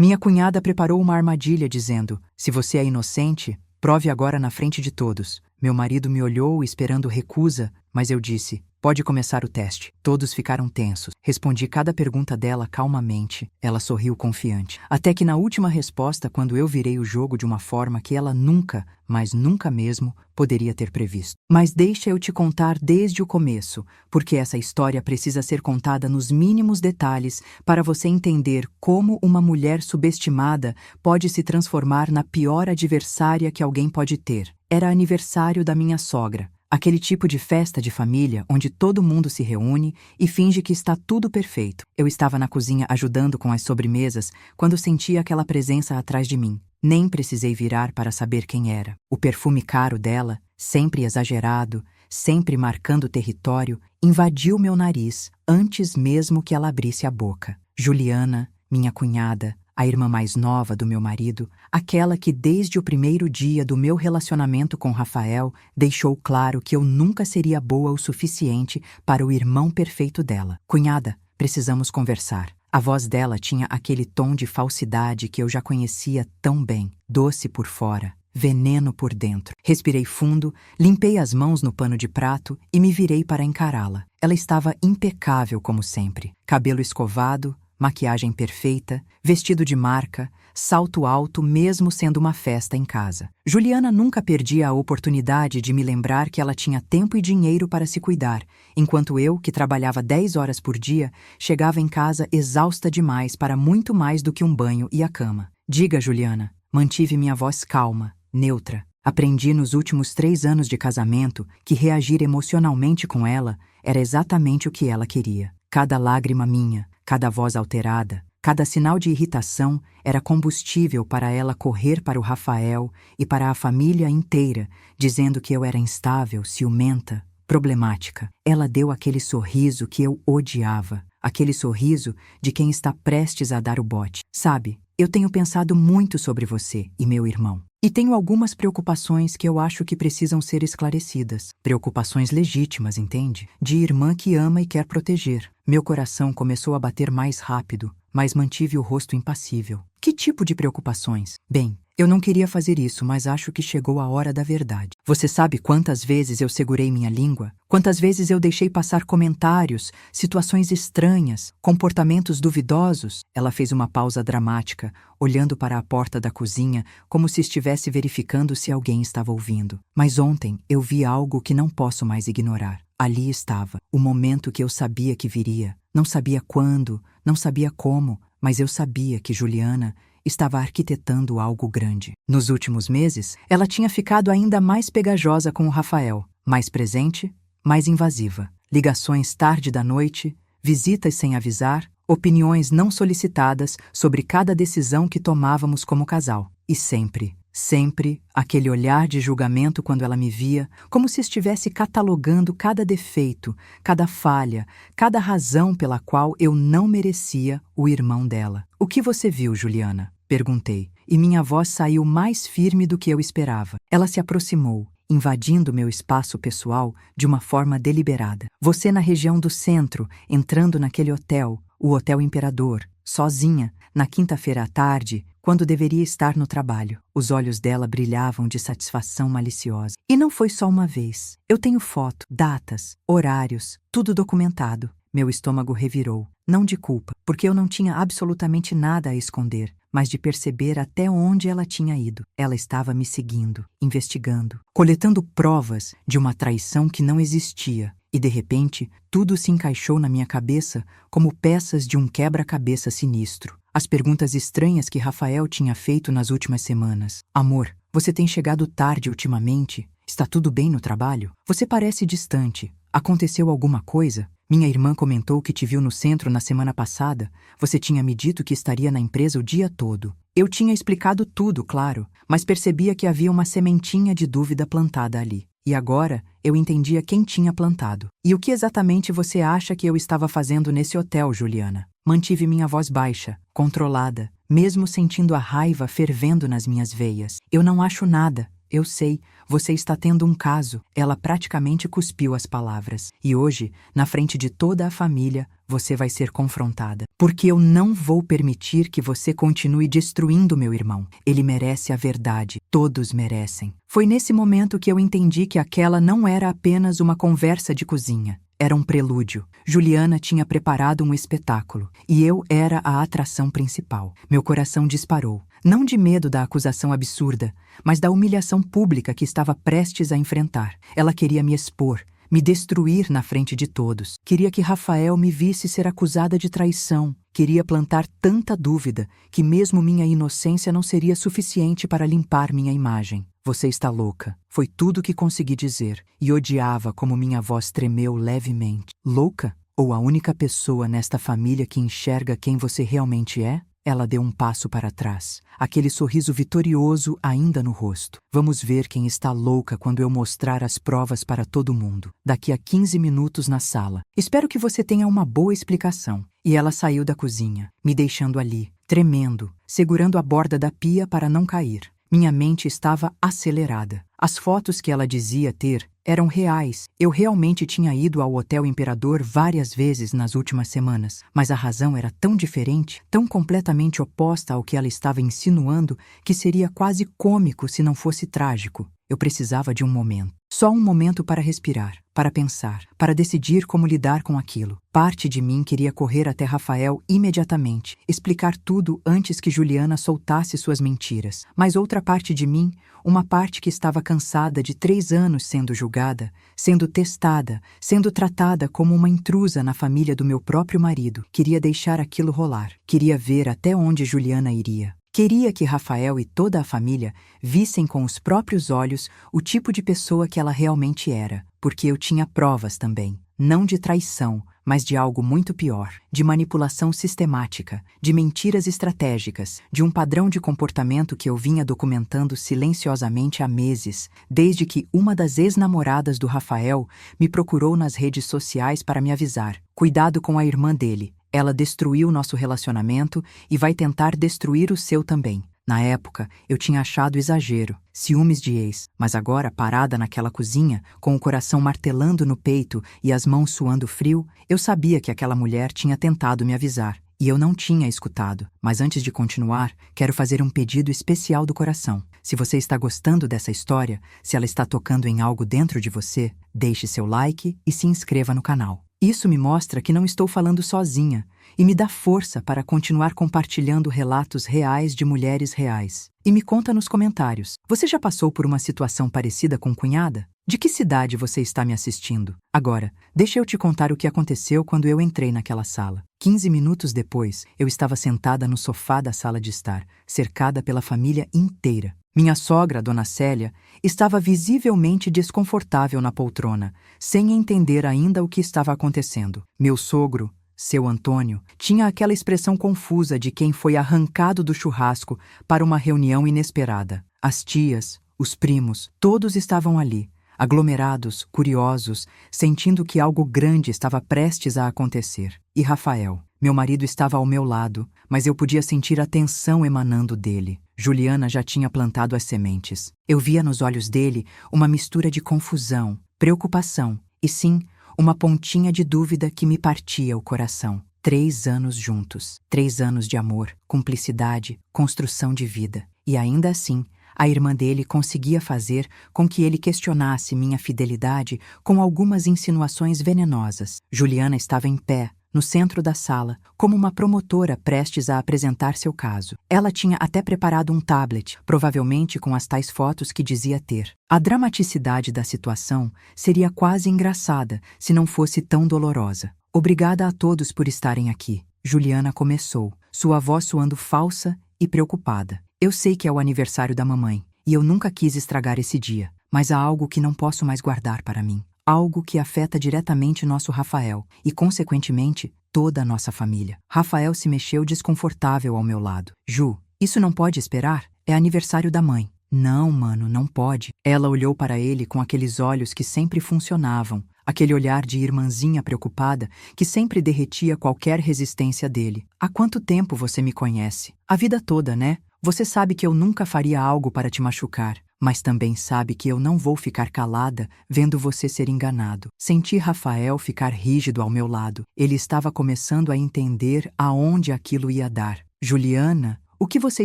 Minha cunhada preparou uma armadilha dizendo: se você é inocente, prove agora na frente de todos. Meu marido me olhou esperando recusa, mas eu disse: pode começar o teste. Todos ficaram tensos. Respondi cada pergunta dela calmamente. Ela sorriu confiante. Até que na última resposta, quando eu virei o jogo de uma forma que ela nunca, mas nunca mesmo, poderia ter previsto. Mas deixa eu te contar desde o começo, porque essa história precisa ser contada nos mínimos detalhes para você entender como uma mulher subestimada pode se transformar na pior adversária que alguém pode ter. Era aniversário da minha sogra. Aquele tipo de festa de família onde todo mundo se reúne e finge que está tudo perfeito. Eu estava na cozinha ajudando com as sobremesas quando senti aquela presença atrás de mim. Nem precisei virar para saber quem era. O perfume caro dela, sempre exagerado, sempre marcando território, invadiu meu nariz antes mesmo que ela abrisse a boca. Juliana, minha cunhada, a irmã mais nova do meu marido, aquela que desde o primeiro dia do meu relacionamento com Rafael deixou claro que eu nunca seria boa o suficiente para o irmão perfeito dela. Cunhada, precisamos conversar. A voz dela tinha aquele tom de falsidade que eu já conhecia tão bem, doce por fora, veneno por dentro. Respirei fundo, limpei as mãos no pano de prato e me virei para encará-la. Ela estava impecável como sempre, cabelo escovado, maquiagem perfeita, vestido de marca, salto alto mesmo sendo uma festa em casa. Juliana nunca perdia a oportunidade de me lembrar que ela tinha tempo e dinheiro para se cuidar, enquanto eu, que trabalhava 10 horas por dia, chegava em casa exausta demais para muito mais do que um banho e a cama. Diga, Juliana, mantive minha voz calma, neutra. Aprendi nos últimos 3 anos de casamento que reagir emocionalmente com ela era exatamente o que ela queria. Cada lágrima minha, cada voz alterada, cada sinal de irritação era combustível para ela correr para o Rafael e para a família inteira, dizendo que eu era instável, ciumenta, problemática. Ela deu aquele sorriso que eu odiava, aquele sorriso de quem está prestes a dar o bote. Sabe, eu tenho pensado muito sobre você e meu irmão. E tenho algumas preocupações que eu acho que precisam ser esclarecidas. Preocupações legítimas, entende? De irmã que ama e quer proteger. Meu coração começou a bater mais rápido, mas mantive o rosto impassível. Que tipo de preocupações? Bem, eu não queria fazer isso, mas acho que chegou a hora da verdade. Você sabe quantas vezes eu segurei minha língua? Quantas vezes eu deixei passar comentários, situações estranhas, comportamentos duvidosos? Ela fez uma pausa dramática, olhando para a porta da cozinha como se estivesse verificando se alguém estava ouvindo. Mas ontem eu vi algo que não posso mais ignorar. Ali estava, o momento que eu sabia que viria. Não sabia quando, não sabia como, mas eu sabia que Juliana estava arquitetando algo grande. Nos últimos meses, ela tinha ficado ainda mais pegajosa com o Rafael, mais presente, mais invasiva. Ligações tarde da noite, visitas sem avisar, opiniões não solicitadas sobre cada decisão que tomávamos como casal. E sempre, aquele olhar de julgamento quando ela me via, como se estivesse catalogando cada defeito, cada falha, cada razão pela qual eu não merecia o irmão dela. O que você viu, Juliana? Perguntei, e minha voz saiu mais firme do que eu esperava. Ela se aproximou, invadindo meu espaço pessoal de uma forma deliberada. Você na região do centro, entrando naquele hotel, o Hotel Imperador, sozinha, na quinta-feira à tarde, quando deveria estar no trabalho. Os olhos dela brilhavam de satisfação maliciosa. E não foi só uma vez. Eu tenho foto, datas, horários, tudo documentado. Meu estômago revirou, não de culpa, porque eu não tinha absolutamente nada a esconder, mas de perceber até onde ela tinha ido. Ela estava me seguindo, investigando, coletando provas de uma traição que não existia. E de repente, tudo se encaixou na minha cabeça como peças de um quebra-cabeça sinistro. As perguntas estranhas que Rafael tinha feito nas últimas semanas. Amor, você tem chegado tarde ultimamente? Está tudo bem no trabalho? Você parece distante. Aconteceu alguma coisa? Minha irmã comentou que te viu no centro na semana passada. Você tinha me dito que estaria na empresa o dia todo. Eu tinha explicado tudo, claro, mas percebia que havia uma sementinha de dúvida plantada ali. E agora eu entendia quem tinha plantado. E o que exatamente você acha que eu estava fazendo nesse hotel, Juliana? Mantive minha voz baixa, controlada, mesmo sentindo a raiva fervendo nas minhas veias. Eu não acho nada. Eu sei, você está tendo um caso. Ela praticamente cuspiu as palavras. E hoje, na frente de toda a família, você vai ser confrontada. Porque eu não vou permitir que você continue destruindo meu irmão. Ele merece a verdade. Todos merecem. Foi nesse momento que eu entendi que aquela não era apenas uma conversa de cozinha. Era um prelúdio. Juliana tinha preparado um espetáculo, e eu era a atração principal. Meu coração disparou, não de medo da acusação absurda, mas da humilhação pública que estava prestes a enfrentar. Ela queria me expor, me destruir na frente de todos. Queria que Rafael me visse ser acusada de traição. Queria plantar tanta dúvida que mesmo minha inocência não seria suficiente para limpar minha imagem. Você está louca. Foi tudo o que consegui dizer, e odiava como minha voz tremeu levemente. Louca? Ou a única pessoa nesta família que enxerga quem você realmente é? Ela deu um passo para trás, aquele sorriso vitorioso ainda no rosto. Vamos ver quem está louca quando eu mostrar as provas para todo mundo. Daqui a 15 minutos na sala. Espero que você tenha uma boa explicação. E ela saiu da cozinha, me deixando ali, tremendo, segurando a borda da pia para não cair. Minha mente estava acelerada. As fotos que ela dizia ter eram reais. Eu realmente tinha ido ao Hotel Imperador várias vezes nas últimas semanas, mas a razão era tão diferente, tão completamente oposta ao que ela estava insinuando, que seria quase cômico se não fosse trágico. Eu precisava de um momento. Só um momento para respirar, para pensar, para decidir como lidar com aquilo. Parte de mim queria correr até Rafael imediatamente, explicar tudo antes que Juliana soltasse suas mentiras. Mas outra parte de mim, uma parte que estava cansada de 3 anos sendo julgada, sendo testada, sendo tratada como uma intrusa na família do meu próprio marido, queria deixar aquilo rolar. Queria ver até onde Juliana iria. Queria que Rafael e toda a família vissem com os próprios olhos o tipo de pessoa que ela realmente era, porque eu tinha provas também, não de traição, mas de algo muito pior, de manipulação sistemática, de mentiras estratégicas, de um padrão de comportamento que eu vinha documentando silenciosamente há meses, desde que uma das ex-namoradas do Rafael me procurou nas redes sociais para me avisar: cuidado com a irmã dele. Ela destruiu nosso relacionamento e vai tentar destruir o seu também. Na época, eu tinha achado exagero, ciúmes de ex, mas agora, parada naquela cozinha, com o coração martelando no peito e as mãos suando frio, eu sabia que aquela mulher tinha tentado me avisar, e eu não tinha escutado. Mas antes de continuar, quero fazer um pedido especial do coração. Se você está gostando dessa história, se ela está tocando em algo dentro de você, deixe seu like e se inscreva no canal. Isso me mostra que não estou falando sozinha e me dá força para continuar compartilhando relatos reais de mulheres reais. E me conta nos comentários, você já passou por uma situação parecida com cunhada? De que cidade você está me assistindo? Agora, deixa eu te contar o que aconteceu quando eu entrei naquela sala. 15 minutos depois, eu estava sentada no sofá da sala de estar, cercada pela família inteira. Minha sogra, Dona Célia, estava visivelmente desconfortável na poltrona, sem entender ainda o que estava acontecendo. Meu sogro, seu Antônio, tinha aquela expressão confusa de quem foi arrancado do churrasco para uma reunião inesperada. As tias, os primos, todos estavam ali, aglomerados, curiosos, sentindo que algo grande estava prestes a acontecer. E Rafael, meu marido, estava ao meu lado, mas eu podia sentir a tensão emanando dele. Juliana já tinha plantado as sementes. Eu via nos olhos dele uma mistura de confusão, preocupação e, sim, uma pontinha de dúvida que me partia o coração. 3 anos juntos, 3 anos de amor, cumplicidade, construção de vida. E ainda assim, a irmã dele conseguia fazer com que ele questionasse minha fidelidade com algumas insinuações venenosas. Juliana estava em pé, no centro da sala, como uma promotora prestes a apresentar seu caso. Ela tinha até preparado um tablet, provavelmente com as tais fotos que dizia ter. A dramaticidade da situação seria quase engraçada se não fosse tão dolorosa. Obrigada a todos por estarem aqui. Juliana começou, sua voz soando falsa e preocupada. Eu sei que é o aniversário da mamãe, e eu nunca quis estragar esse dia, mas há algo que não posso mais guardar para mim. Algo que afeta diretamente nosso Rafael e, consequentemente, toda a nossa família. Rafael se mexeu desconfortável ao meu lado. Ju, isso não pode esperar? É aniversário da mãe. Não, mano, não pode. Ela olhou para ele com aqueles olhos que sempre funcionavam, aquele olhar de irmãzinha preocupada que sempre derretia qualquer resistência dele. Há quanto tempo você me conhece? A vida toda, né? Você sabe que eu nunca faria algo para te machucar. mas também sabe que eu não vou ficar calada vendo você ser enganado. Senti Rafael ficar rígido ao meu lado. Ele estava começando a entender aonde aquilo ia dar. Juliana, o que você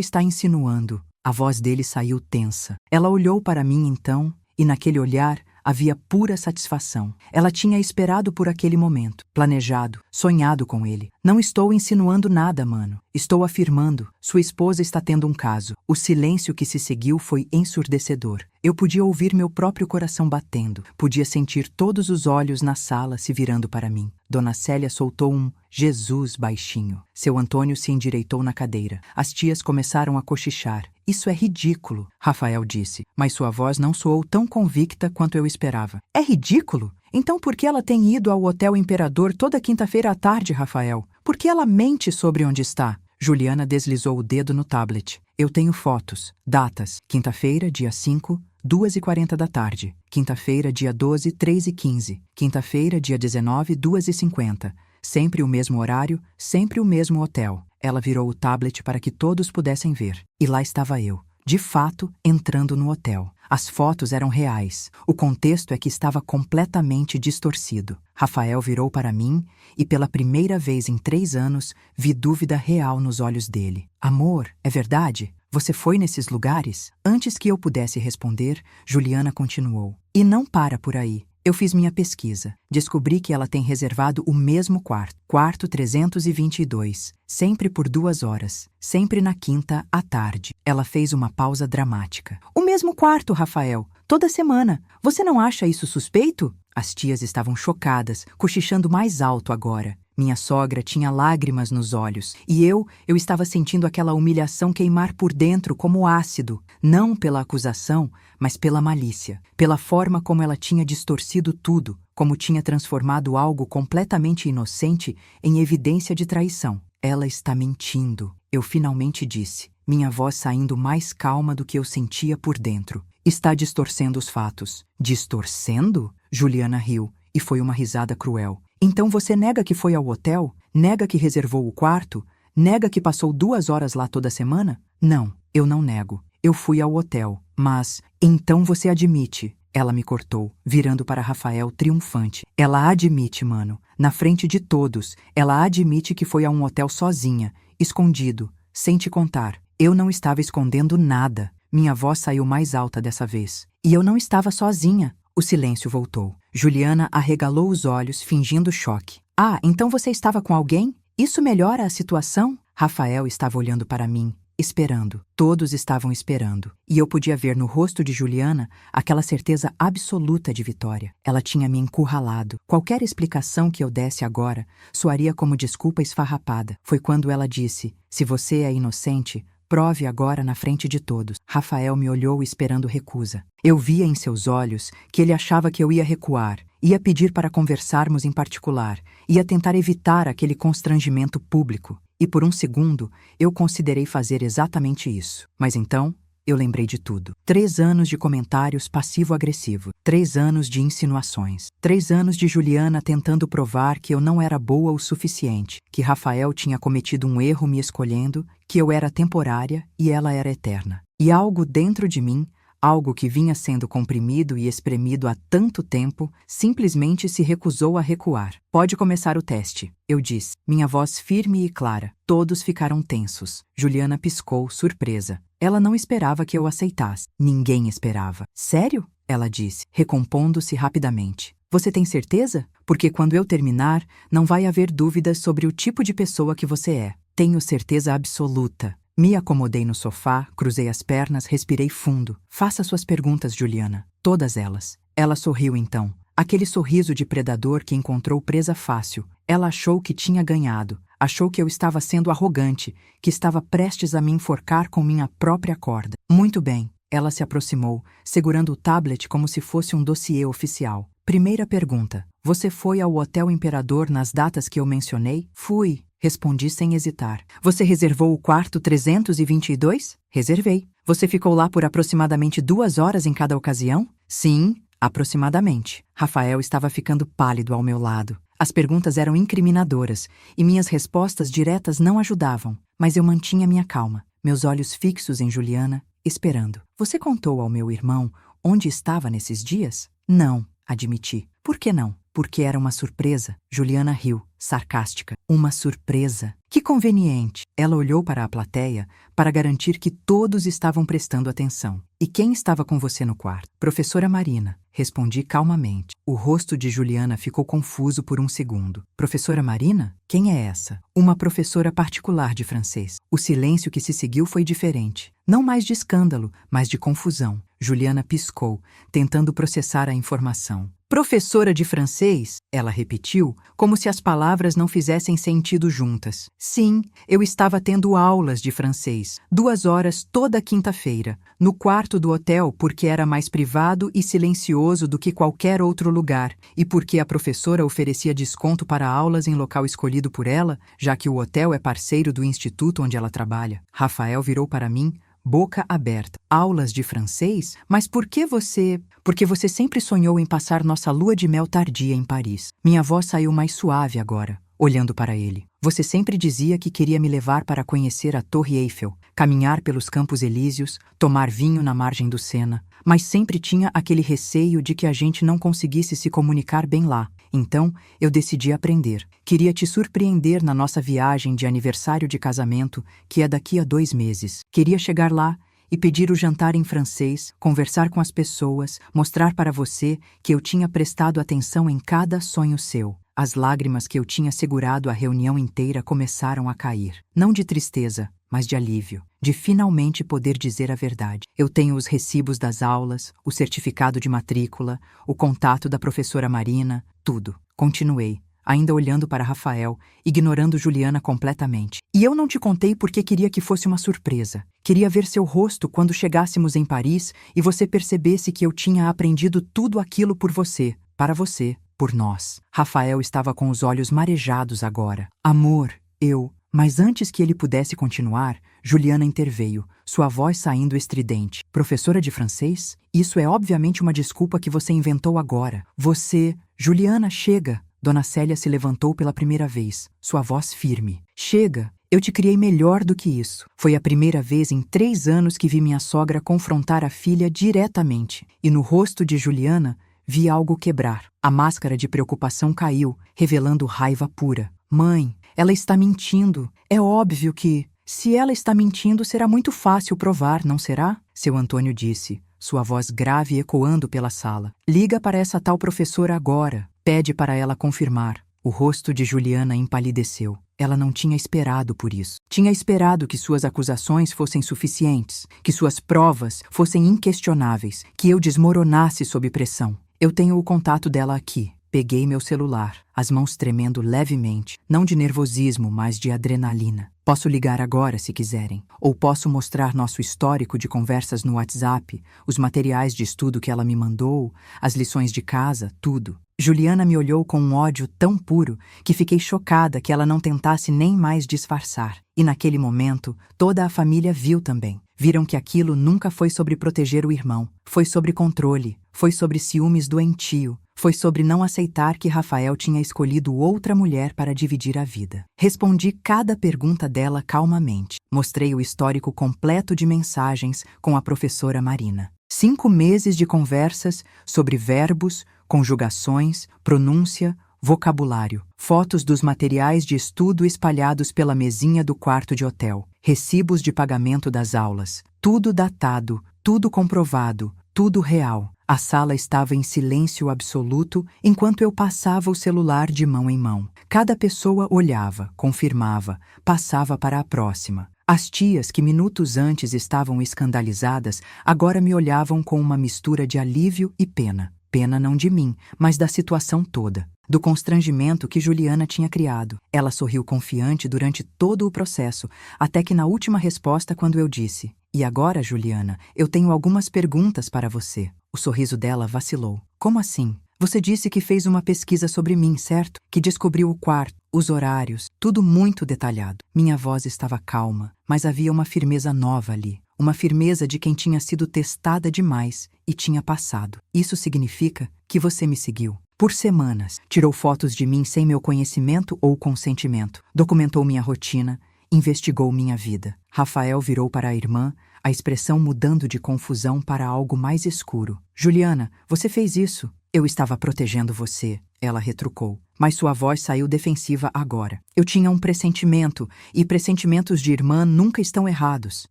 está insinuando? A voz dele saiu tensa. Ela olhou para mim então, e naquele olhar havia pura satisfação. Ela tinha esperado por aquele momento, planejado, sonhado com ele. Não estou insinuando nada, mano. Estou afirmando. Sua esposa está tendo um caso. O silêncio que se seguiu foi ensurdecedor. Eu podia ouvir meu próprio coração batendo. Podia sentir todos os olhos na sala se virando para mim. Dona Célia soltou um Jesus baixinho. Seu Antônio se endireitou na cadeira. As tias começaram a cochichar. Isso é ridículo, Rafael disse, mas sua voz não soou tão convicta quanto eu esperava. É ridículo? Então por que ela tem ido ao Hotel Imperador toda quinta-feira à tarde, Rafael? Por que ela mente sobre onde está? Juliana deslizou o dedo no tablet. Eu tenho fotos. Datas. Quinta-feira, dia 5, 2h40 da tarde. Quinta-feira, dia 12, 3h15. Quinta-feira, dia 19, 2h50. Sempre o mesmo horário, sempre o mesmo hotel. Ela virou o tablet para que todos pudessem ver. E lá estava eu, de fato, entrando no hotel. As fotos eram reais. O contexto é que estava completamente distorcido. Rafael virou para mim e, pela primeira vez em 3 anos, vi dúvida real nos olhos dele. Amor, é verdade? Você foi nesses lugares? Antes que eu pudesse responder, Juliana continuou. E não para por aí. Eu fiz minha pesquisa. Descobri que ela tem reservado o mesmo quarto 322, sempre por 2 horas, sempre na quinta à tarde. Ela fez uma pausa dramática. O mesmo quarto, Rafael, toda semana. Você não acha isso suspeito? As tias estavam chocadas, cochichando mais alto agora. Minha sogra tinha lágrimas nos olhos, e eu estava sentindo aquela humilhação queimar por dentro como ácido, não pela acusação, mas pela malícia, pela forma como ela tinha distorcido tudo, como tinha transformado algo completamente inocente em evidência de traição. Ela está mentindo, eu finalmente disse, minha voz saindo mais calma do que eu sentia por dentro. Está distorcendo os fatos. Distorcendo? Juliana riu, e foi uma risada cruel. Então você nega que foi ao hotel? Nega que reservou o quarto? Nega que passou 2 horas lá toda semana? Não, eu não nego. Eu fui ao hotel, mas... Então você admite. Ela me cortou, virando para Rafael triunfante. Ela admite, mano. Na frente de todos, ela admite que foi a um hotel sozinha, escondido, sem te contar. Eu não estava escondendo nada. Minha voz saiu mais alta dessa vez. E eu não estava sozinha. O silêncio voltou. Juliana arregalou os olhos, fingindo choque. Ah, então você estava com alguém? Isso melhora a situação? Rafael estava olhando para mim, esperando. Todos estavam esperando. E eu podia ver no rosto de Juliana aquela certeza absoluta de vitória. Ela tinha me encurralado. Qualquer explicação que eu desse agora soaria como desculpa esfarrapada. Foi quando ela disse, se você é inocente, prove agora na frente de todos. Rafael me olhou esperando recusa. Eu via em seus olhos que ele achava que eu ia recuar, ia pedir para conversarmos em particular, ia tentar evitar aquele constrangimento público. E por um segundo, eu considerei fazer exatamente isso. Mas então, eu lembrei de tudo. 3 anos de comentários passivo-agressivo. 3 anos de insinuações. 3 anos de Juliana tentando provar que eu não era boa o suficiente, que Rafael tinha cometido um erro me escolhendo, que eu era temporária e ela era eterna. E algo dentro de mim, algo que vinha sendo comprimido e espremido há tanto tempo, simplesmente se recusou a recuar. Pode começar o teste, eu disse, minha voz firme e clara. Todos ficaram tensos. Juliana piscou, surpresa. Ela não esperava que eu aceitasse. Ninguém esperava. Sério? Ela disse, recompondo-se rapidamente. Você tem certeza? Porque quando eu terminar, não vai haver dúvidas sobre o tipo de pessoa que você é. Tenho certeza absoluta. Me acomodei no sofá, cruzei as pernas, respirei fundo. Faça suas perguntas, Juliana. Todas elas. Ela sorriu então. Aquele sorriso de predador que encontrou presa fácil. Ela achou que tinha ganhado. Achou que eu estava sendo arrogante, que estava prestes a me enforcar com minha própria corda. Muito bem. Ela se aproximou, segurando o tablet como se fosse um dossiê oficial. Primeira pergunta. Você foi ao Hotel Imperador nas datas que eu mencionei? Fui. Respondi sem hesitar. Você reservou o quarto 322? Reservei. Você ficou lá por aproximadamente 2 horas em cada ocasião? Sim, aproximadamente. Rafael estava ficando pálido ao meu lado. As perguntas eram incriminadoras e minhas respostas diretas não ajudavam, mas eu mantinha minha calma, meus olhos fixos em Juliana esperando. Você contou ao meu irmão onde estava nesses dias? Não, admiti. Por que não? Porque era uma surpresa. Juliana riu, sarcástica. Uma surpresa. Que conveniente. Ela olhou para a plateia para garantir que todos estavam prestando atenção. E quem estava com você no quarto? Professora Marina. Respondi calmamente. O rosto de Juliana ficou confuso por um segundo. Professora Marina? Quem é essa? Uma professora particular de francês. O silêncio que se seguiu foi diferente. Não mais de escândalo, mas de confusão. Juliana piscou, tentando processar a informação. Professora de francês? Ela repetiu, como se as palavras não fizessem sentido juntas. Sim, eu estava tendo aulas de francês, 2 horas toda quinta-feira, no quarto do hotel porque era mais privado e silencioso do que qualquer outro lugar, e porque a professora oferecia desconto para aulas em local escolhido por ela, já que o hotel é parceiro do instituto onde ela trabalha. Rafael virou para mim, boca aberta. Aulas de francês? Mas por que você... Porque você sempre sonhou em passar nossa lua de mel tardia em Paris. Minha voz saiu mais suave agora, olhando para ele. Você sempre dizia que queria me levar para conhecer a Torre Eiffel, caminhar pelos Campos Elíseos, tomar vinho na margem do Sena, mas sempre tinha aquele receio de que a gente não conseguisse se comunicar bem lá. Então, eu decidi aprender. Queria te surpreender na nossa viagem de aniversário de casamento, que é daqui a 2 meses. Queria chegar lá e pedir o jantar em francês, conversar com as pessoas, mostrar para você que eu tinha prestado atenção em cada sonho seu. As lágrimas que eu tinha segurado a reunião inteira começaram a cair. Não de tristeza, mas de alívio, de finalmente poder dizer a verdade. Eu tenho os recibos das aulas, o certificado de matrícula, o contato da professora Marina, tudo. Continuei, ainda olhando para Rafael, ignorando Juliana completamente. E eu não te contei porque queria que fosse uma surpresa. Queria ver seu rosto quando chegássemos em Paris e você percebesse que eu tinha aprendido tudo aquilo por você, para você, por nós. Rafael estava com os olhos marejados agora. Amor, eu... Mas antes que ele pudesse continuar, Juliana interveio, sua voz saindo estridente. Professora de francês? Isso é obviamente uma desculpa que você inventou agora. Você... Juliana, chega! Dona Célia se levantou pela primeira vez, sua voz firme. Chega! Eu te criei melhor do que isso. Foi a primeira vez em 3 anos que vi minha sogra confrontar a filha diretamente. E no rosto de Juliana, vi algo quebrar. A máscara de preocupação caiu, revelando raiva pura. Mãe, ela está mentindo. É óbvio que... Se ela está mentindo, será muito fácil provar, não será? Seu Antônio disse, sua voz grave ecoando pela sala. Liga para essa tal professora agora. Pede para ela confirmar. O rosto de Juliana empalideceu. Ela não tinha esperado por isso. Tinha esperado que suas acusações fossem suficientes, que suas provas fossem inquestionáveis, que eu desmoronasse sob pressão. Eu tenho o contato dela aqui. Peguei meu celular, as mãos tremendo levemente, não de nervosismo, mas de adrenalina. Posso ligar agora se quiserem, ou posso mostrar nosso histórico de conversas no WhatsApp, os materiais de estudo que ela me mandou, as lições de casa, tudo. Juliana me olhou com um ódio tão puro que fiquei chocada que ela não tentasse nem mais disfarçar. E naquele momento, toda a família viu também. Viram que aquilo nunca foi sobre proteger o irmão, foi sobre controle, foi sobre ciúmes doentio, foi sobre não aceitar que Rafael tinha escolhido outra mulher para dividir a vida. Respondi cada pergunta dela calmamente. Mostrei o histórico completo de mensagens com a professora Marina. 5 meses de conversas sobre verbos, conjugações, pronúncia, vocabulário. Fotos dos materiais de estudo espalhados pela mesinha do quarto de hotel. Recibos de pagamento das aulas. Tudo datado, tudo comprovado, tudo real. A sala estava em silêncio absoluto enquanto eu passava o celular de mão em mão. Cada pessoa olhava, confirmava, passava para a próxima. As tias que minutos antes estavam escandalizadas agora me olhavam com uma mistura de alívio e pena. Pena não de mim, mas da situação toda. Do constrangimento que Juliana tinha criado. Ela sorriu confiante durante todo o processo, até que na última resposta quando eu disse: "E agora, Juliana, eu tenho algumas perguntas para você." O sorriso dela vacilou. "Como assim? Você disse que fez uma pesquisa sobre mim, certo? Que descobriu o quarto, os horários, tudo muito detalhado." Minha voz estava calma, mas havia uma firmeza nova ali. Uma firmeza de quem tinha sido testada demais e tinha passado. "Isso significa que você me seguiu. Por semanas, tirou fotos de mim sem meu conhecimento ou consentimento, documentou minha rotina, Investigou minha vida. Rafael virou para a irmã, a expressão mudando de confusão para algo mais escuro. Juliana, você fez isso. Eu estava protegendo você, ela retrucou. Mas sua voz saiu defensiva agora. Eu tinha um pressentimento, e pressentimentos de irmã nunca estão errados.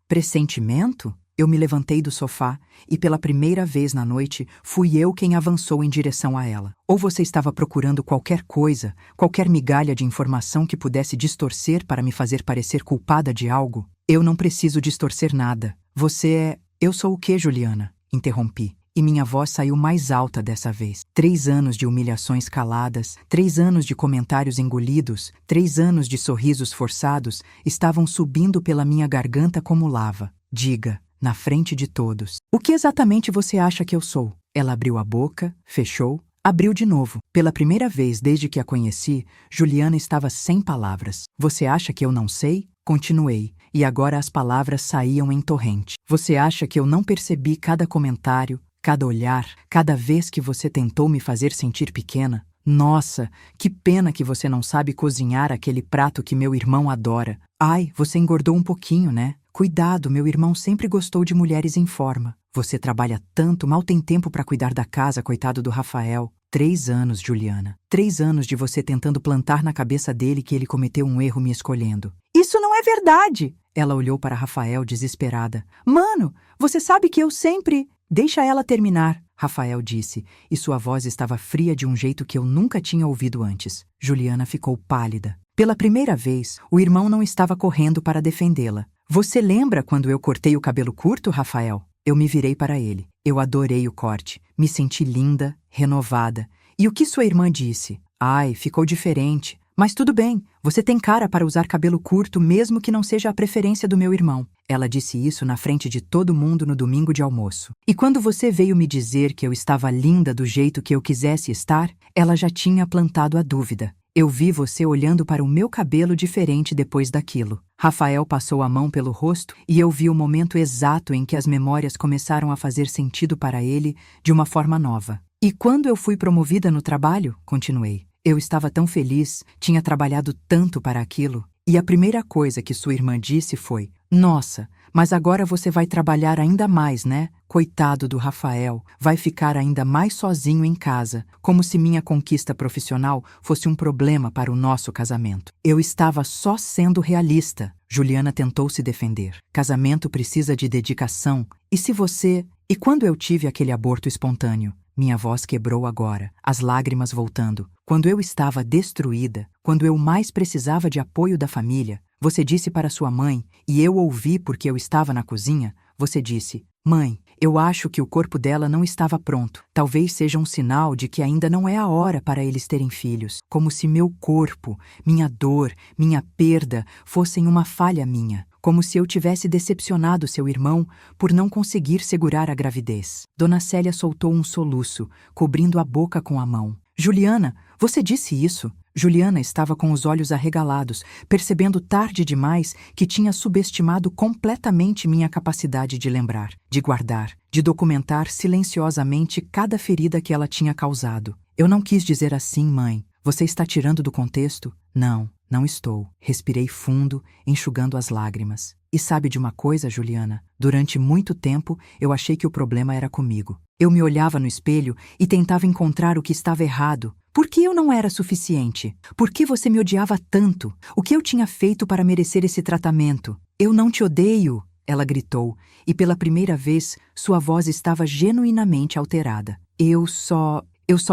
Pressentimento? Eu me levantei do sofá e, pela primeira vez na noite, fui eu quem avançou em direção a ela. Ou você estava procurando qualquer coisa, qualquer migalha de informação que pudesse distorcer para me fazer parecer culpada de algo? Eu não preciso distorcer nada. Você é... Eu sou o quê, Juliana? Interrompi. E minha voz saiu mais alta dessa vez. 3 anos de humilhações caladas, 3 anos de comentários engolidos, 3 anos de sorrisos forçados estavam subindo pela minha garganta como lava. Diga, na frente de todos. O que exatamente você acha que eu sou? Ela abriu a boca, fechou, abriu de novo. Pela primeira vez desde que a conheci, Juliana estava sem palavras. Você acha que eu não sei? Continuei, e agora as palavras saíam em torrente. Você acha que eu não percebi cada comentário, cada olhar, cada vez que você tentou me fazer sentir pequena? Nossa, que pena que você não sabe cozinhar aquele prato que meu irmão adora. Ai, você engordou um pouquinho, né? Cuidado, meu irmão sempre gostou de mulheres em forma. Você trabalha tanto, mal tem tempo para cuidar da casa, coitado do Rafael. 3 anos, Juliana. 3 anos de você tentando plantar na cabeça dele que ele cometeu um erro me escolhendo. Isso não é verdade! Ela olhou para Rafael desesperada. Mano, você sabe que eu sempre... Deixa ela terminar, Rafael disse, e sua voz estava fria de um jeito que eu nunca tinha ouvido antes. Juliana ficou pálida. Pela primeira vez, o irmão não estava correndo para defendê-la. Você lembra quando eu cortei o cabelo curto, Rafael? Eu me virei para ele. Eu adorei o corte. Me senti linda, renovada. E o que sua irmã disse? Ai, ficou diferente. Mas tudo bem, você tem cara para usar cabelo curto mesmo que não seja a preferência do meu irmão. Ela disse isso na frente de todo mundo no domingo de almoço. E quando você veio me dizer que eu estava linda do jeito que eu quisesse estar, ela já tinha plantado a dúvida. Eu vi você olhando para o meu cabelo diferente depois daquilo. Rafael passou a mão pelo rosto e eu vi o momento exato em que as memórias começaram a fazer sentido para ele de uma forma nova. E quando eu fui promovida no trabalho, continuei. Eu estava tão feliz, tinha trabalhado tanto para aquilo. E a primeira coisa que sua irmã disse foi: Nossa, mas agora você vai trabalhar ainda mais, né? Coitado do Rafael, vai ficar ainda mais sozinho em casa, como se minha conquista profissional fosse um problema para o nosso casamento. Eu estava só sendo realista. Juliana tentou se defender. Casamento precisa de dedicação. E se você... E quando eu tive aquele aborto espontâneo? Minha voz quebrou agora, as lágrimas voltando. Quando eu estava destruída, quando eu mais precisava de apoio da família, você disse para sua mãe, e eu ouvi porque eu estava na cozinha, você disse: Mãe, eu acho que o corpo dela não estava pronto. Talvez seja um sinal de que ainda não é a hora para eles terem filhos. Como se meu corpo, minha dor, minha perda fossem uma falha minha. Como se eu tivesse decepcionado seu irmão por não conseguir segurar a gravidez. Dona Célia soltou um soluço, cobrindo a boca com a mão. Juliana, você disse isso? Juliana estava com os olhos arregalados, percebendo tarde demais que tinha subestimado completamente minha capacidade de lembrar, de guardar, de documentar silenciosamente cada ferida que ela tinha causado. Eu não quis dizer assim, mãe. Você está tirando do contexto? Não, não estou. Respirei fundo, enxugando as lágrimas. E sabe de uma coisa, Juliana? Durante muito tempo, eu achei que o problema era comigo. Eu me olhava no espelho e tentava encontrar o que estava errado. Por que eu não era suficiente? Por que você me odiava tanto? O que eu tinha feito para merecer esse tratamento? Eu não te odeio, ela gritou, e pela primeira vez, sua voz estava genuinamente alterada. Eu só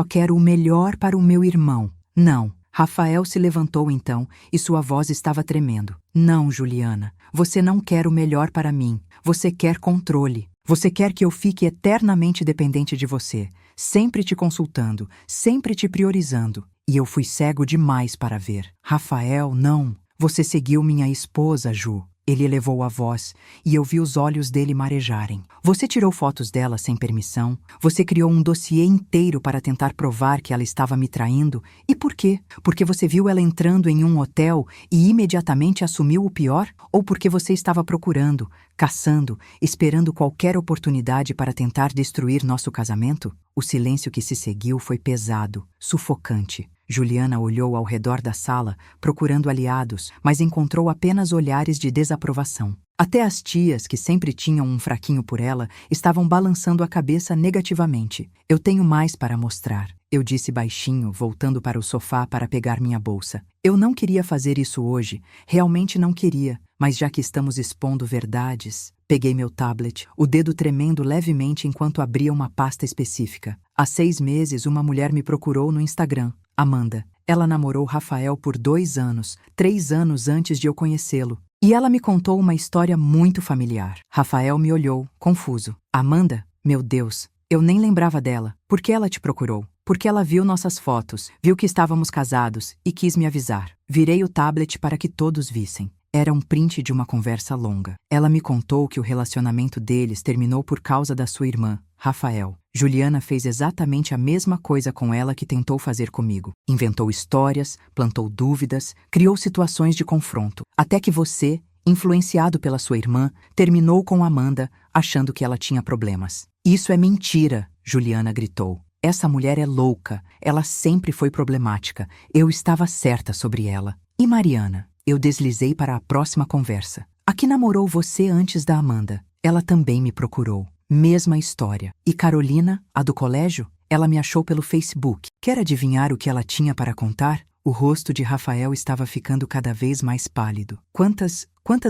quero o melhor para o meu irmão. Não. Rafael se levantou então e sua voz estava tremendo. Não, Juliana, você não quer o melhor para mim. Você quer controle. Você quer que eu fique eternamente dependente de você, sempre te consultando, sempre te priorizando. E eu fui cego demais para ver. Rafael, não. Você seguiu minha esposa, Ju. Ele elevou a voz, e eu vi os olhos dele marejarem. Você tirou fotos dela sem permissão? Você criou um dossiê inteiro para tentar provar que ela estava me traindo? E por quê? Porque você viu ela entrando em um hotel e imediatamente assumiu o pior? Ou porque você estava procurando, caçando, esperando qualquer oportunidade para tentar destruir nosso casamento? O silêncio que se seguiu foi pesado, sufocante. Juliana olhou ao redor da sala, procurando aliados, mas encontrou apenas olhares de desaprovação. Até as tias, que sempre tinham um fraquinho por ela, estavam balançando a cabeça negativamente. Eu tenho mais para mostrar, eu disse baixinho, voltando para o sofá para pegar minha bolsa. Eu não queria fazer isso hoje, realmente não queria, mas já que estamos expondo verdades... Peguei meu tablet, o dedo tremendo levemente enquanto abria uma pasta específica. Há 6 meses, uma mulher me procurou no Instagram, Amanda. Ela namorou Rafael por 2 anos, 3 anos antes de eu conhecê-lo. E ela me contou uma história muito familiar. Rafael me olhou, confuso. Amanda? Meu Deus, eu nem lembrava dela. Por que ela te procurou? Porque ela viu nossas fotos, viu que estávamos casados e quis me avisar. Virei o tablet para que todos vissem. Era um print de uma conversa longa. Ela me contou que o relacionamento deles terminou por causa da sua irmã, Rafael. Juliana fez exatamente a mesma coisa com ela que tentou fazer comigo. Inventou histórias, plantou dúvidas, criou situações de confronto. Até que você, influenciado pela sua irmã, terminou com Amanda, achando que ela tinha problemas. Isso é mentira, Juliana gritou. Essa mulher é louca. Ela sempre foi problemática. Eu estava certa sobre ela. E Mariana? Eu deslizei para a próxima conversa. A que namorou você antes da Amanda? Ela também me procurou. Mesma história. E Carolina, a do colégio? Ela me achou pelo Facebook. Quer adivinhar o que ela tinha para contar? O rosto de Rafael estava ficando cada vez mais pálido. Quantas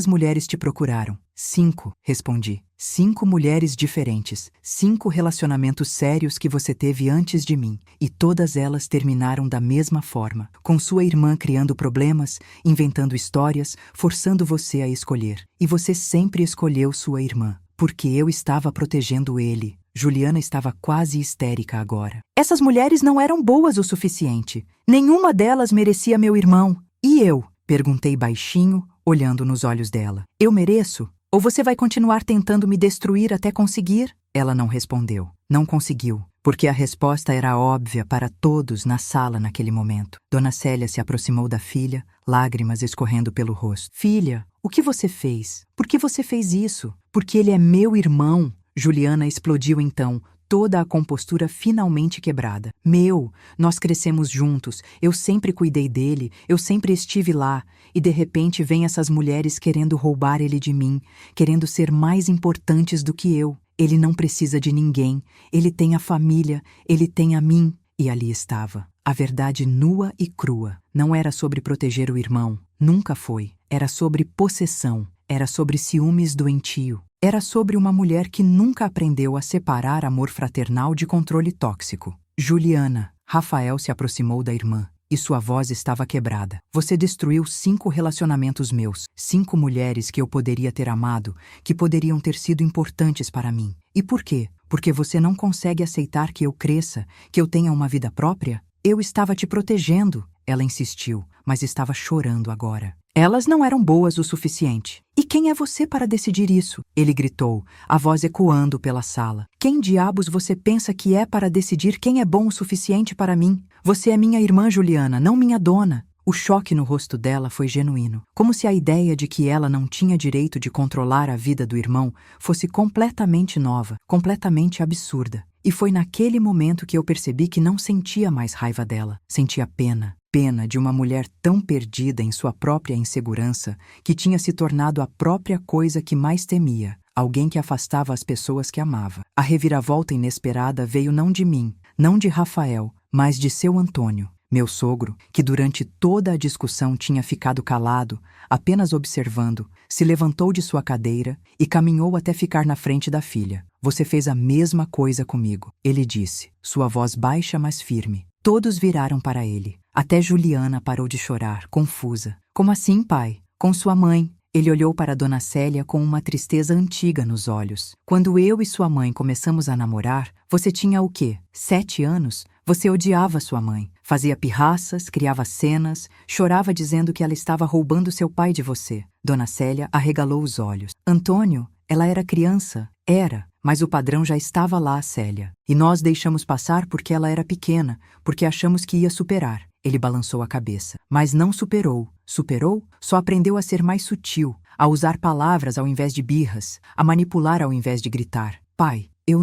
mulheres te procuraram? 5, respondi. 5 mulheres diferentes. 5 relacionamentos sérios que você teve antes de mim. E todas elas terminaram da mesma forma. Com sua irmã criando problemas, inventando histórias, forçando você a escolher. E você sempre escolheu sua irmã. Porque eu estava protegendo ele. Juliana estava quase histérica agora. Essas mulheres não eram boas o suficiente. Nenhuma delas merecia meu irmão. E eu? Perguntei baixinho, olhando nos olhos dela. Eu mereço? Ou você vai continuar tentando me destruir até conseguir? Ela não respondeu. Não conseguiu, porque a resposta era óbvia para todos na sala naquele momento. Dona Célia se aproximou da filha, lágrimas escorrendo pelo rosto. Filha, o que você fez? Por que você fez isso? Porque ele é meu irmão. Juliana explodiu então, toda a compostura finalmente quebrada. Nós crescemos juntos, eu sempre cuidei dele, eu sempre estive lá, e de repente vem essas mulheres querendo roubar ele de mim, querendo ser mais importantes do que eu. Ele não precisa de ninguém, ele tem a família, ele tem a mim. E ali estava, a verdade nua e crua. Não era sobre proteger o irmão, nunca foi. Era sobre possessão, era sobre ciúmes doentio. Era sobre uma mulher que nunca aprendeu a separar amor fraternal de controle tóxico. Juliana, Rafael se aproximou da irmã, e sua voz estava quebrada. Você destruiu 5 relacionamentos meus, 5 mulheres que eu poderia ter amado, que poderiam ter sido importantes para mim. E por quê? Porque você não consegue aceitar que eu cresça, que eu tenha uma vida própria? Eu estava te protegendo, ela insistiu, mas estava chorando agora. Elas não eram boas o suficiente. E quem é você para decidir isso? Ele gritou, a voz ecoando pela sala. Quem diabos você pensa que é para decidir quem é bom o suficiente para mim? Você é minha irmã Juliana, não minha dona. O choque no rosto dela foi genuíno, como se a ideia de que ela não tinha direito de controlar a vida do irmão fosse completamente nova, completamente absurda. E foi naquele momento que eu percebi que não sentia mais raiva dela, sentia pena. Pena de uma mulher tão perdida em sua própria insegurança que tinha se tornado a própria coisa que mais temia, alguém que afastava as pessoas que amava. A reviravolta inesperada veio não de mim, não de Rafael, mas de seu Antônio, meu sogro, que durante toda a discussão tinha ficado calado, apenas observando, se levantou de sua cadeira e caminhou até ficar na frente da filha. Você fez a mesma coisa comigo, ele disse, sua voz baixa mas firme. Todos viraram para ele. Até Juliana parou de chorar, confusa. Como assim, pai? Com sua mãe. Ele olhou para Dona Célia com uma tristeza antiga nos olhos. Quando eu e sua mãe começamos a namorar, você tinha o quê? 7 anos? Você odiava sua mãe. Fazia pirraças, criava cenas, chorava dizendo que ela estava roubando seu pai de você. Dona Célia arregalou os olhos. Antônio, ela era criança. Era. Mas o padrão já estava lá, Célia. E nós deixamos passar porque ela era pequena, porque achamos que ia superar. Ele balançou a cabeça. Mas não superou. Superou? Só aprendeu a ser mais sutil, a usar palavras ao invés de birras, a manipular ao invés de gritar. Pai, eu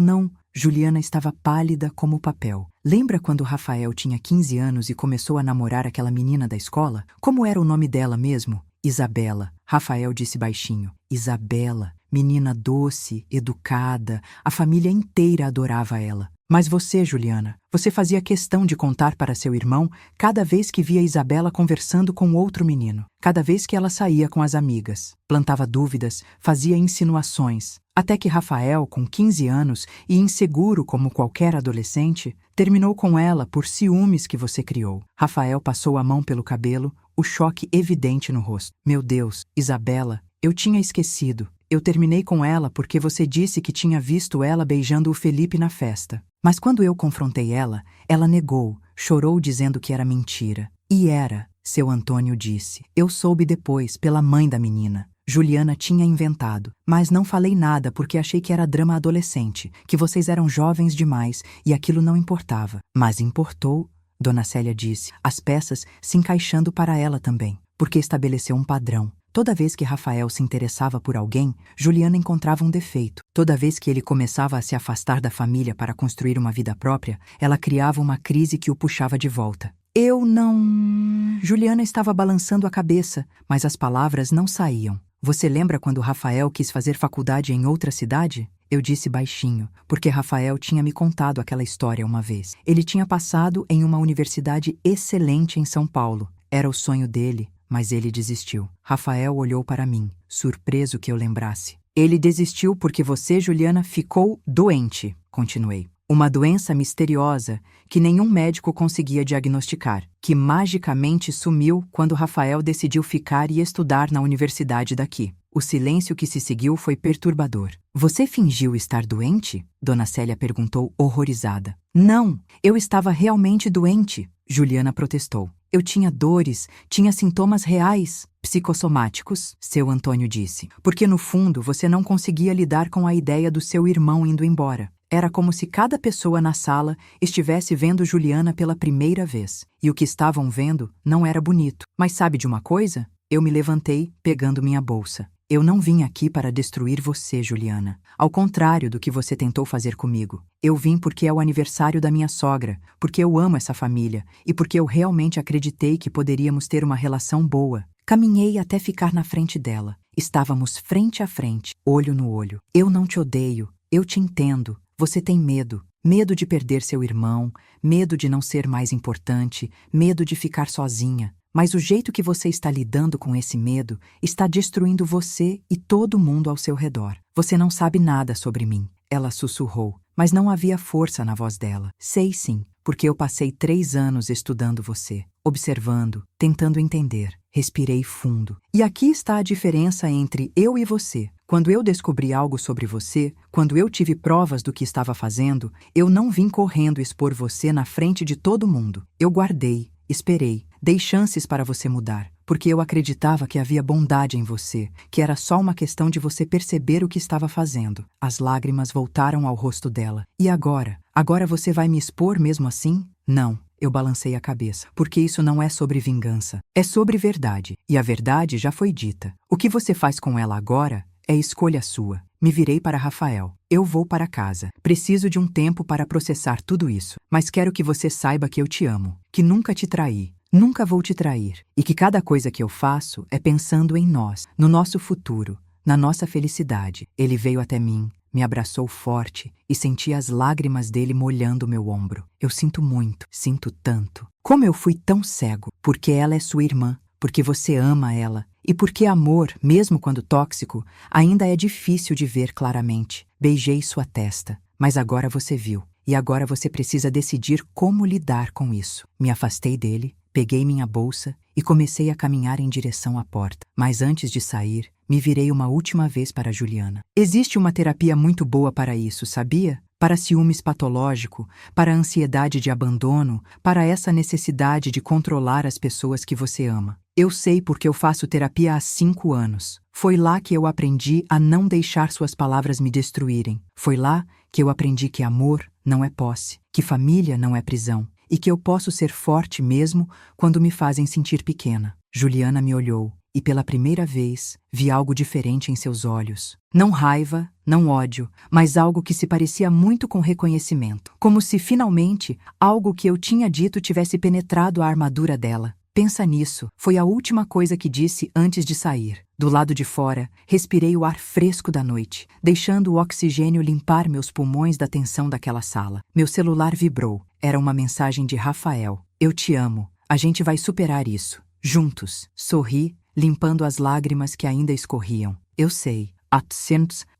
Juliana estava pálida como papel. Lembra quando Rafael tinha 15 anos e começou a namorar aquela menina da escola? Como era o nome dela mesmo? Isabela. Rafael disse baixinho. Isabela, menina doce, educada, a família inteira adorava ela. Mas você, Juliana, você fazia questão de contar para seu irmão cada vez que via Isabela conversando com outro menino, cada vez que ela saía com as amigas. Plantava dúvidas, fazia insinuações, até que Rafael, com 15 anos e inseguro como qualquer adolescente, terminou com ela por ciúmes que você criou. Rafael passou a mão pelo cabelo, o choque evidente no rosto. Meu Deus, Isabela, eu tinha esquecido. Eu terminei com ela porque você disse que tinha visto ela beijando o Felipe na festa. Mas quando eu confrontei ela, ela negou, chorou dizendo que era mentira. E era, seu Antônio disse. Eu soube depois, pela mãe da menina. Juliana tinha inventado, mas não falei nada porque achei que era drama adolescente, que vocês eram jovens demais e aquilo não importava. Mas importou, Dona Célia disse, as peças se encaixando para ela também, porque estabeleceu um padrão. Toda vez que Rafael se interessava por alguém, Juliana encontrava um defeito. Toda vez que ele começava a se afastar da família para construir uma vida própria, ela criava uma crise que o puxava de volta. Eu não... Juliana estava balançando a cabeça, mas as palavras não saíam. Você lembra quando Rafael quis fazer faculdade em outra cidade? Eu disse baixinho, porque Rafael tinha me contado aquela história uma vez. Ele tinha passado em uma universidade excelente em São Paulo. Era o sonho dele. Mas ele desistiu. Rafael olhou para mim, surpreso que eu lembrasse. Ele desistiu porque você, Juliana, ficou doente, continuei. Uma doença misteriosa que nenhum médico conseguia diagnosticar, que magicamente sumiu quando Rafael decidiu ficar e estudar na universidade daqui. O silêncio que se seguiu foi perturbador. Você fingiu estar doente? Dona Célia perguntou horrorizada. Não, eu estava realmente doente, Juliana protestou. Eu tinha dores, tinha sintomas reais, psicossomáticos, seu Antônio disse. Porque no fundo você não conseguia lidar com a ideia do seu irmão indo embora. Era como se cada pessoa na sala estivesse vendo Juliana pela primeira vez. E o que estavam vendo não era bonito. Mas sabe de uma coisa? Eu me levantei, pegando minha bolsa. Eu não vim aqui para destruir você, Juliana. Ao contrário do que você tentou fazer comigo. Eu vim porque é o aniversário da minha sogra, porque eu amo essa família e porque eu realmente acreditei que poderíamos ter uma relação boa. Caminhei até ficar na frente dela. Estávamos frente a frente, olho no olho. Eu não te odeio, eu te entendo. Você tem medo. Medo de perder seu irmão, medo de não ser mais importante, medo de ficar sozinha. Mas o jeito que você está lidando com esse medo está destruindo você e todo mundo ao seu redor. Você não sabe nada sobre mim, ela sussurrou, mas não havia força na voz dela. Sei sim, porque eu passei 3 anos estudando você, observando, tentando entender. Respirei fundo. E aqui está a diferença entre eu e você. Quando eu descobri algo sobre você, quando eu tive provas do que estava fazendo, eu não vim correndo expor você na frente de todo mundo. Eu guardei, esperei. Dei chances para você mudar, porque eu acreditava que havia bondade em você, que era só uma questão de você perceber o que estava fazendo. As lágrimas voltaram ao rosto dela. E agora? Agora você vai me expor mesmo assim? Não, eu balancei a cabeça, porque isso não é sobre vingança. É sobre verdade, e a verdade já foi dita. O que você faz com ela agora é escolha sua. Me virei para Rafael. Eu vou para casa. Preciso de um tempo para processar tudo isso, mas quero que você saiba que eu te amo, que nunca te traí. Nunca vou te trair, e que cada coisa que eu faço é pensando em nós, no nosso futuro, na nossa felicidade. Ele veio até mim, me abraçou forte e senti as lágrimas dele molhando meu ombro. Eu sinto muito, sinto tanto. Como eu fui tão cego? Porque ela é sua irmã, porque você ama ela, e porque amor, mesmo quando tóxico, ainda é difícil de ver claramente. Beijei sua testa, mas agora você viu, e agora você precisa decidir como lidar com isso. Me afastei dele. Peguei minha bolsa e comecei a caminhar em direção à porta. Mas antes de sair, me virei uma última vez para Juliana. Existe uma terapia muito boa para isso, sabia? Para ciúmes patológico, para ansiedade de abandono, para essa necessidade de controlar as pessoas que você ama. Eu sei porque eu faço terapia há 5 anos. Foi lá que eu aprendi a não deixar suas palavras me destruírem. Foi lá que eu aprendi que amor não é posse, que família não é prisão. E que eu posso ser forte mesmo quando me fazem sentir pequena. Juliana me olhou, e pela primeira vez vi algo diferente em seus olhos. Não raiva, não ódio, mas algo que se parecia muito com reconhecimento. Como se finalmente algo que eu tinha dito tivesse penetrado a armadura dela. Pensa nisso, foi a última coisa que disse antes de sair. Do lado de fora, respirei o ar fresco da noite, deixando o oxigênio limpar meus pulmões da tensão daquela sala. Meu celular vibrou. Era uma mensagem de Rafael. Eu te amo. A gente vai superar isso. Juntos. Sorri, limpando as lágrimas que ainda escorriam. Eu sei.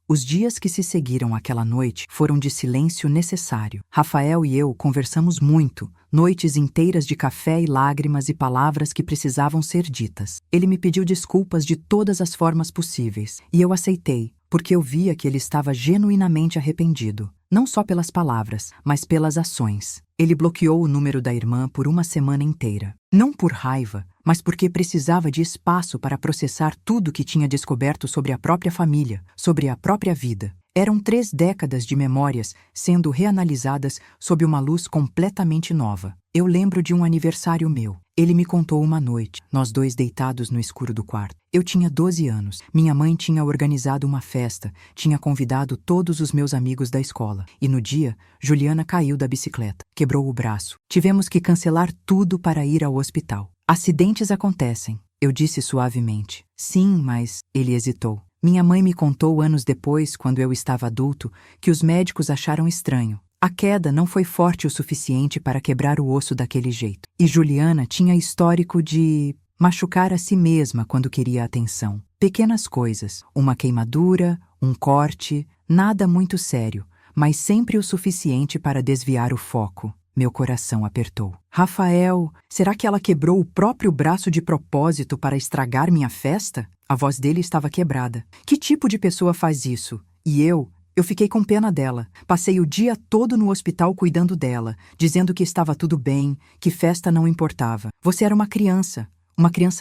Os dias que se seguiram àquela noite foram de silêncio necessário. Rafael e eu conversamos muito, noites inteiras de café e lágrimas e palavras que precisavam ser ditas. Ele me pediu desculpas de todas as formas possíveis, e eu aceitei, porque eu via que ele estava genuinamente arrependido, não só pelas palavras, mas pelas ações. Ele bloqueou o número da irmã por uma semana inteira. Não por raiva, mas porque precisava de espaço para processar tudo que tinha descoberto sobre a própria família, sobre a própria vida. Eram 3 décadas de memórias sendo reanalisadas sob uma luz completamente nova. Eu lembro de um aniversário meu. Ele me contou uma noite, nós 2 deitados no escuro do quarto. Eu tinha 12 anos. Minha mãe tinha organizado uma festa, tinha convidado todos os meus amigos da escola. E no dia, Juliana caiu da bicicleta, quebrou o braço. Tivemos que cancelar tudo para ir ao hospital. Acidentes acontecem, eu disse suavemente. Sim, mas... Ele hesitou. Minha mãe me contou anos depois, quando eu estava adulto, que os médicos acharam estranho. A queda não foi forte o suficiente para quebrar o osso daquele jeito. E Juliana tinha histórico de machucar a si mesma quando queria atenção. Pequenas coisas, uma queimadura, um corte, nada muito sério, mas sempre o suficiente para desviar o foco. Meu coração apertou. Rafael, será que ela quebrou o próprio braço de propósito para estragar minha festa? A voz dele estava quebrada. Que tipo de pessoa faz isso? E eu fiquei com pena dela. Passei o dia todo no hospital cuidando dela, dizendo que estava tudo bem, que festa não importava. Você era uma criança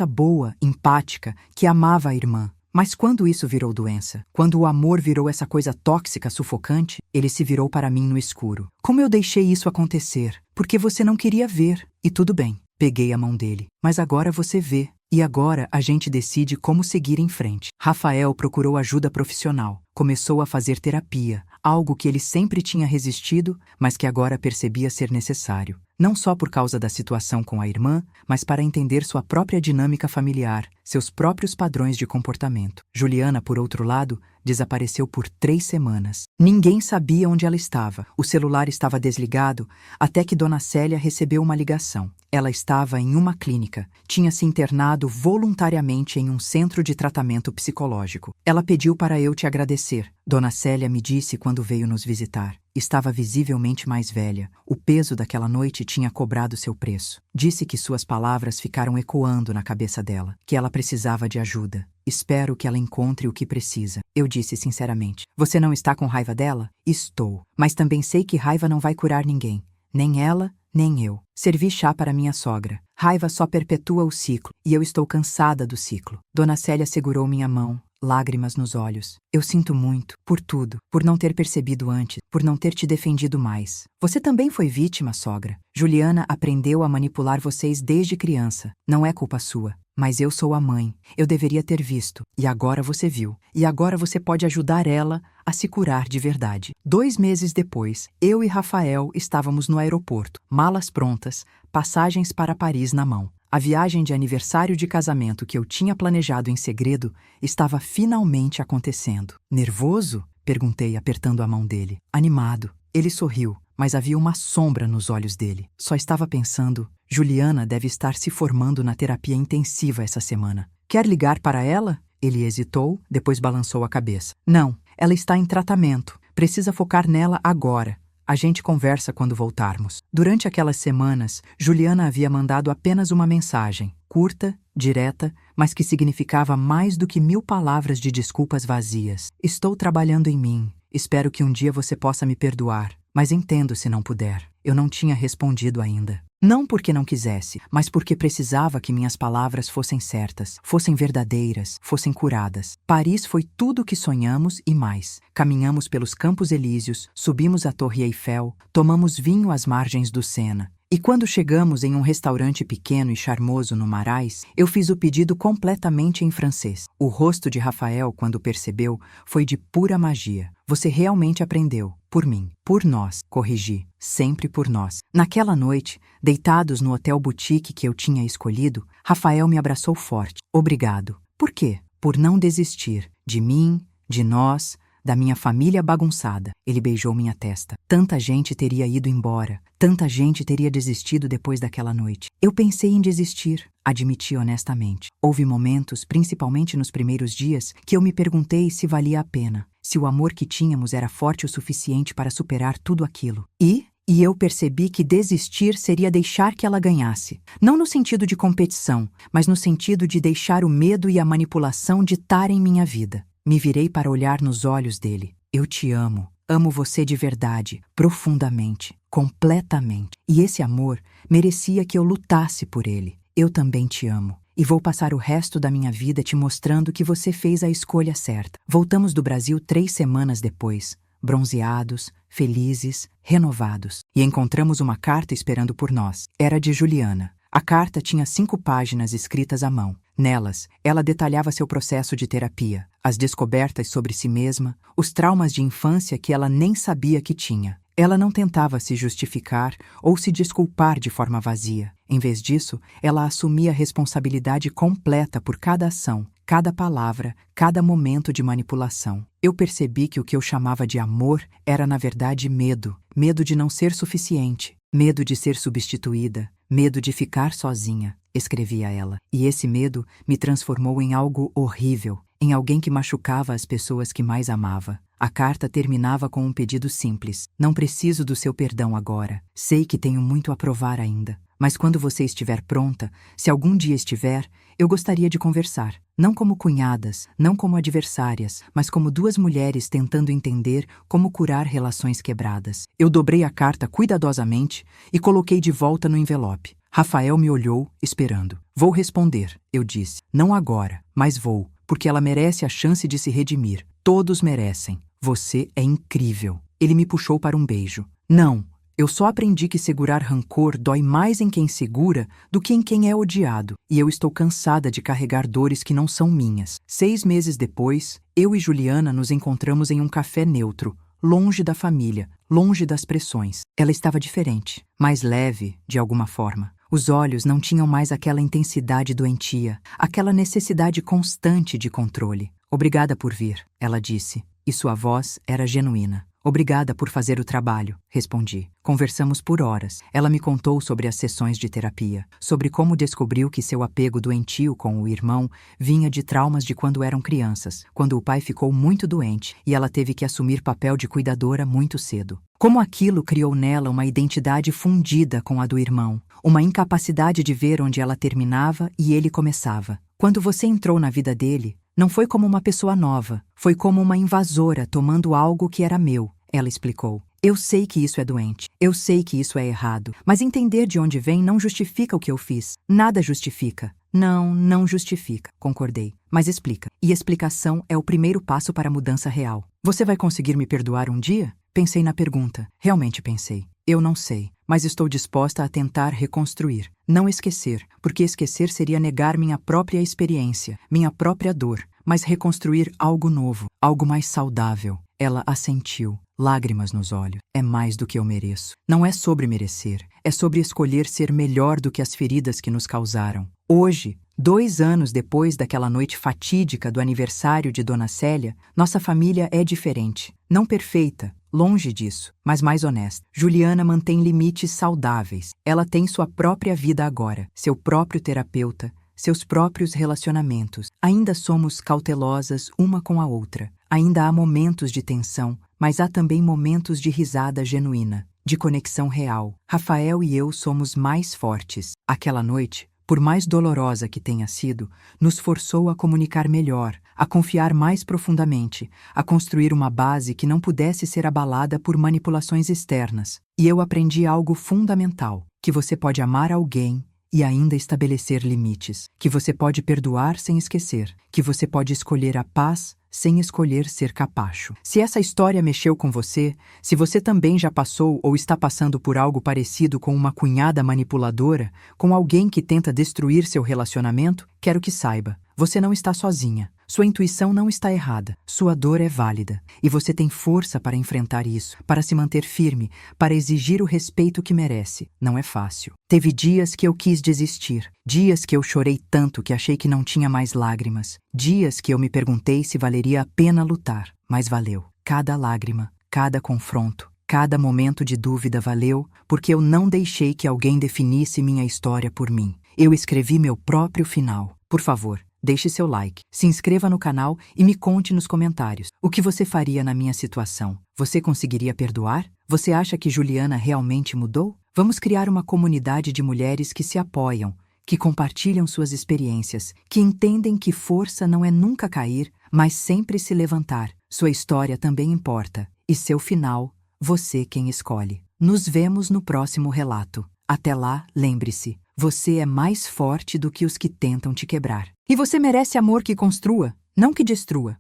boa, empática, que amava a irmã. Mas quando isso virou doença, quando o amor virou essa coisa tóxica, sufocante, ele se virou para mim no escuro. Como eu deixei isso acontecer? Porque você não queria ver. E tudo bem. Peguei a mão dele. Mas agora você vê. E agora a gente decide como seguir em frente. Rafael procurou ajuda profissional. Começou a fazer terapia, algo que ele sempre tinha resistido, mas que agora percebia ser necessário. Não só por causa da situação com a irmã, mas para entender sua própria dinâmica familiar, seus próprios padrões de comportamento. Juliana, por outro lado, desapareceu por 3 semanas. Ninguém sabia onde ela estava. O celular estava desligado, até que Dona Célia recebeu uma ligação. Ela estava em uma clínica. Tinha se internado voluntariamente em um centro de tratamento psicológico. Ela pediu para eu te agradecer. Dona Célia me disse quando veio nos visitar. Estava visivelmente mais velha. O peso daquela noite tinha cobrado seu preço. Disse que suas palavras ficaram ecoando na cabeça dela, que ela precisava de ajuda. Espero que ela encontre o que precisa. Eu disse sinceramente. Você não está com raiva dela? Estou. Mas também sei que raiva não vai curar ninguém. Nem ela, nem eu. Servi chá para minha sogra. Raiva só perpetua o ciclo, e eu estou cansada do ciclo. Dona Célia segurou minha mão, lágrimas nos olhos. Eu sinto muito, por tudo, por não ter percebido antes, por não ter te defendido mais. Você também foi vítima, sogra. Juliana aprendeu a manipular vocês desde criança. Não é culpa sua. Mas eu sou a mãe. Eu deveria ter visto. E agora você viu. E agora você pode ajudar ela a se curar de verdade. 2 meses depois, eu e Rafael estávamos no aeroporto, malas prontas, passagens para Paris na mão. A viagem de aniversário de casamento que eu tinha planejado em segredo estava finalmente acontecendo. Nervoso? Perguntei, apertando a mão dele. Animado. Ele sorriu, mas havia uma sombra nos olhos dele. Só estava pensando, Juliana deve estar se formando na terapia intensiva essa semana. Quer ligar para ela? Ele hesitou, depois balançou a cabeça. Não, ela está em tratamento. Precisa focar nela agora. A gente conversa quando voltarmos. Durante aquelas semanas, Juliana havia mandado apenas uma mensagem, curta, direta, mas que significava mais do que 1000 palavras de desculpas vazias. Estou trabalhando em mim. Espero que um dia você possa me perdoar, mas entendo se não puder. Eu não tinha respondido ainda. Não porque não quisesse, mas porque precisava que minhas palavras fossem certas, fossem verdadeiras, fossem curadas. Paris foi tudo o que sonhamos e mais. Caminhamos pelos Campos Elíseos, subimos a Torre Eiffel, tomamos vinho às margens do Sena. E quando chegamos em um restaurante pequeno e charmoso no Marais, eu fiz o pedido completamente em francês. O rosto de Rafael, quando percebeu, foi de pura magia. Você realmente aprendeu. Por mim. Por nós. Corrigi. Sempre por nós. Naquela noite, deitados no hotel boutique que eu tinha escolhido, Rafael me abraçou forte. Obrigado. Por quê? Por não desistir. De mim, de nós, da minha família bagunçada. Ele beijou minha testa. Tanta gente teria ido embora. Tanta gente teria desistido depois daquela noite. Eu pensei em desistir, admiti honestamente. Houve momentos, principalmente nos primeiros dias, que eu me perguntei se valia a pena. Se o amor que tínhamos era forte o suficiente para superar tudo aquilo. E eu percebi que desistir seria deixar que ela ganhasse. Não no sentido de competição, mas no sentido de deixar o medo e a manipulação ditarem minha vida. Me virei para olhar nos olhos dele. Eu te amo. Amo você de verdade, profundamente, completamente. E esse amor merecia que eu lutasse por ele. Eu também te amo. E vou passar o resto da minha vida te mostrando que você fez a escolha certa. Voltamos do Brasil 3 semanas depois, bronzeados, felizes, renovados. E encontramos uma carta esperando por nós. Era de Juliana. A carta tinha 5 páginas escritas à mão. Nelas, ela detalhava seu processo de terapia, as descobertas sobre si mesma, os traumas de infância que ela nem sabia que tinha. Ela não tentava se justificar ou se desculpar de forma vazia. Em vez disso, ela assumia a responsabilidade completa por cada ação, cada palavra, cada momento de manipulação. Eu percebi que o que eu chamava de amor era, na verdade, medo. Medo de não ser suficiente, medo de ser substituída, medo de ficar sozinha, escrevia ela. E esse medo me transformou em algo horrível, em alguém que machucava as pessoas que mais amava. A carta terminava com um pedido simples. Não preciso do seu perdão agora. Sei que tenho muito a provar ainda. Mas quando você estiver pronta, se algum dia estiver, eu gostaria de conversar. Não como cunhadas, não como adversárias, mas como 2 mulheres tentando entender como curar relações quebradas. Eu dobrei a carta cuidadosamente e coloquei de volta no envelope. Rafael me olhou, esperando. Vou responder, eu disse. Não agora, mas vou, porque ela merece a chance de se redimir. Todos merecem. Você é incrível. Ele me puxou para um beijo. Não, eu só aprendi que segurar rancor dói mais em quem segura do que em quem é odiado. E eu estou cansada de carregar dores que não são minhas. 6 meses depois, eu e Juliana nos encontramos em um café neutro, longe da família, longe das pressões. Ela estava diferente, mais leve, de alguma forma. Os olhos não tinham mais aquela intensidade doentia, aquela necessidade constante de controle. Obrigada por vir, ela disse, e sua voz era genuína. Obrigada por fazer o trabalho, respondi. Conversamos por horas. Ela me contou sobre as sessões de terapia, sobre como descobriu que seu apego doentio com o irmão vinha de traumas de quando eram crianças, quando o pai ficou muito doente e ela teve que assumir papel de cuidadora muito cedo. Como aquilo criou nela uma identidade fundida com a do irmão, uma incapacidade de ver onde ela terminava e ele começava. Quando você entrou na vida dele, não foi como uma pessoa nova, foi como uma invasora tomando algo que era meu, ela explicou. Eu sei que isso é doente, eu sei que isso é errado, mas entender de onde vem não justifica o que eu fiz. Nada justifica. Não justifica, concordei. Mas explica. E explicação é o primeiro passo para a mudança real. Você vai conseguir me perdoar um dia? Pensei na pergunta. Realmente pensei. Eu não sei, mas estou disposta a tentar reconstruir. Não esquecer, porque esquecer seria negar minha própria experiência, minha própria dor, mas reconstruir algo novo, algo mais saudável. Ela assentiu, lágrimas nos olhos. É mais do que eu mereço. Não é sobre merecer, é sobre escolher ser melhor do que as feridas que nos causaram. Hoje, 2 anos depois daquela noite fatídica do aniversário de Dona Célia, nossa família é diferente. Não perfeita, longe disso, mas mais honesta. Juliana mantém limites saudáveis. Ela tem sua própria vida agora, seu próprio terapeuta, seus próprios relacionamentos. Ainda somos cautelosas uma com a outra. Ainda há momentos de tensão, mas há também momentos de risada genuína, de conexão real. Rafael e eu somos mais fortes. Aquela noite, por mais dolorosa que tenha sido, nos forçou a comunicar melhor, a confiar mais profundamente, a construir uma base que não pudesse ser abalada por manipulações externas. E eu aprendi algo fundamental, que você pode amar alguém e ainda estabelecer limites, que você pode perdoar sem esquecer, que você pode escolher a paz sem escolher ser capacho. Se essa história mexeu com você, se você também já passou ou está passando por algo parecido com uma cunhada manipuladora, com alguém que tenta destruir seu relacionamento, quero que saiba, você não está sozinha. Sua intuição não está errada. Sua dor é válida. E você tem força para enfrentar isso, para se manter firme, para exigir o respeito que merece. Não é fácil. Teve dias que eu quis desistir. Dias que eu chorei tanto que achei que não tinha mais lágrimas. Dias que eu me perguntei se valeria a pena lutar. Mas valeu. Cada lágrima, cada confronto, cada momento de dúvida valeu, porque eu não deixei que alguém definisse minha história por mim. Eu escrevi meu próprio final. Por favor, deixe seu like, se inscreva no canal e me conte nos comentários o que você faria na minha situação. Você conseguiria perdoar? Você acha que Juliana realmente mudou? Vamos criar uma comunidade de mulheres que se apoiam, que compartilham suas experiências, que entendem que força não é nunca cair, mas sempre se levantar. Sua história também importa, e seu final, você quem escolhe. Nos vemos no próximo relato. Até lá, lembre-se, você é mais forte do que os que tentam te quebrar. E você merece amor que construa, não que destrua.